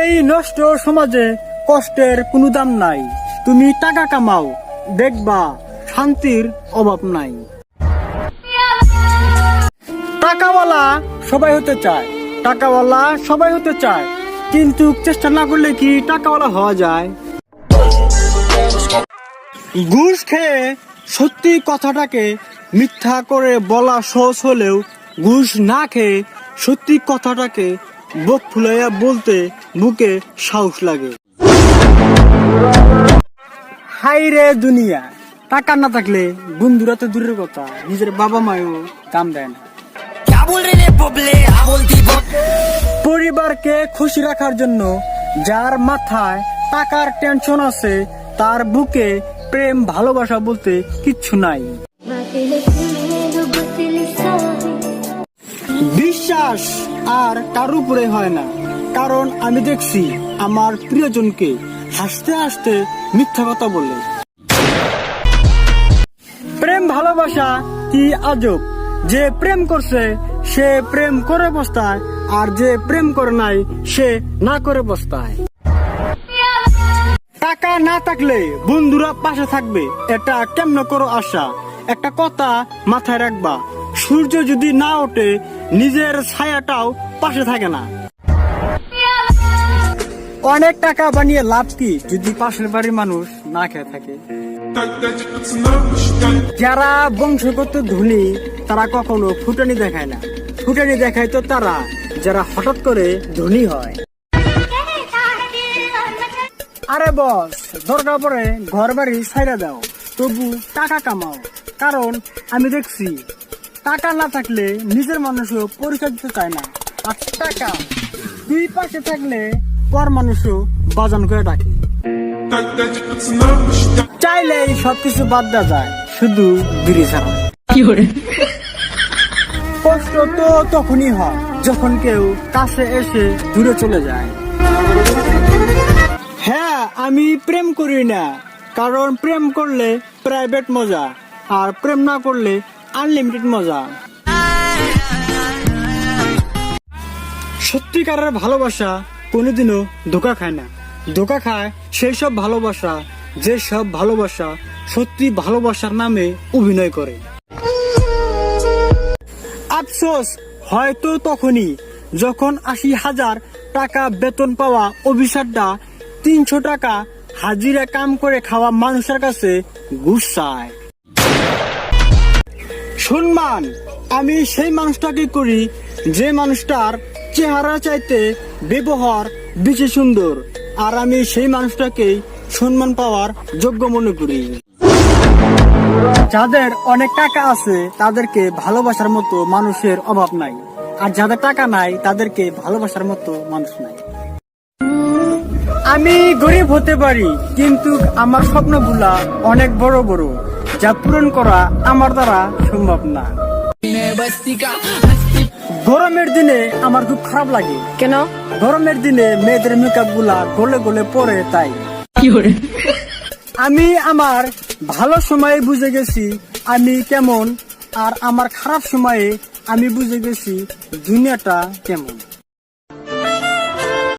এই নষ্ট সমাজে কষ্টের কোনো দাম নাই। তুমি টাকা কামাও, দেখবা শান্তির অভাব নাই। টাকাওয়ালা সবাই হতে চায়, টাকাওয়ালা সবাই হতে চায়, কিন্তু চেষ্টা না করলে কি টাকাওয়ালা হওয়া যায়? ঘুষ খেয়ে সত্যি কথাটাকে মিথ্যা করে বলা সহজ হলেও ঘুষ না খেয়ে সত্যি কথাটাকে বুক ফুলাইয়া বলতে বুকে সাহস লাগে। হাই রে দুনিয়া, টাকা না থাকলে বন্ধুরা তো দূরের কথা, নিজের বাবা মায়ও দাম দেয় না। পরিবারকে খুশি রাখার জন্য যার মাথায় টাকার টেনশন আছে তার বুকে প্রেম ভালোবাসা বলতে কিচ্ছু নাই। বিশ্বাস আর কার উপরে হয় না, কারণ আমি দেখছি আমার প্রিয়জনকে হাসতে হাসতে মিথ্যা কথা বলে। প্রেম ভালোবাসা কি আজব, যে প্রেম করছে সে প্রেম করে বসতায়, আর যে প্রেম করে নাই সে না করে বসতায়। টাকা না থাকলে বন্ধুরা পাশে থাকবে, এটা কেমন করো আশা? একটা কথা মাথায় রাখবা, সূর্য যদি না ওঠে নিজের ছায়াটাও পাশে থাকে না। অনেক টাকা বানিয়ে লাভ কি যদি পাশের বাড়ির মানুষ না খেয়ে থাকে? যারা বংশগত ধনী তারা কখনো ফুটানি দেখায় না, ফুটানি দেখায় তো তারা যারা হঠাৎ করে ধনী হয়। আরে বস, দরকার পড়ে ঘর বাড়ি ছাইড়া দাও, তবু টাকা কামাও, কারণ আমি দেখছি টাকা না থাকলে নিজের মানুষও পরিচয় দিতে চায় না, আর টাকা দুই পাশে থাকলে পর মানুষও বাজান করে ডাকে। চাইলেই সবকিছু বাদ দেওয়া যায়, শুধু বিড়ি ছাড়া। কষ্ট তো তখনই হয় যখন কেউ কাছে এসে দূরে চলে যায়। হ্যাঁ, আমি প্রেম করি না, কারণ প্রেম করলে প্রাইভেট মজা, আর প্রেম না করলে আনলিমিটেড মজা। সত্যিকারের ভালোবাসা কোনোদিনও ধোঁকা খায় না, ধোঁকা খায় সেই সব ভালোবাসা যে সব ভালোবাসা সত্যি ভালোবাসার নামে অভিনয় করে। আফসোস হয়তো তখনই যখন ৮০,০০০ টাকা বেতন পাওয়া অফিসারটা ৩০০ টাকা হাজিরা কাম করে খাওয়া মানুষের কাছে ঘুষ চায়। সম্মান আমি সেই মানুষটাকে করি যে মানুষটার চেহারা চাইতে ব্যবহার বেশি সুন্দর, আর আমি সেই মানুষটাকেই সম্মান পাওয়ার যোগ্য মনে করি। যাদের অনেক টাকা আছে তাদেরকে ভালোবাসার মতো মানুষের অভাব নাই, আর যাদের টাকা নাই তাদেরকে ভালোবাসার মতো মানুষ নাই। আমি গরিব হতে পারি, কিন্তু আমার স্বপ্নগুলা অনেক বড় বড়, যা পূরণ করা আমার দ্বারা সম্ভব না। গরমের দিনে আমার খুব খারাপ লাগে। কেন? গরমের দিনে মেয়েদের মেকআপ গুলা গলে গলে পড়ে, তাই। আমি আমার ভালো সময়ে বুঝে গেছি আমি কেমন, আর আমার খারাপ সময়ে আমি বুঝে গেছি দুনিয়াটা কেমন।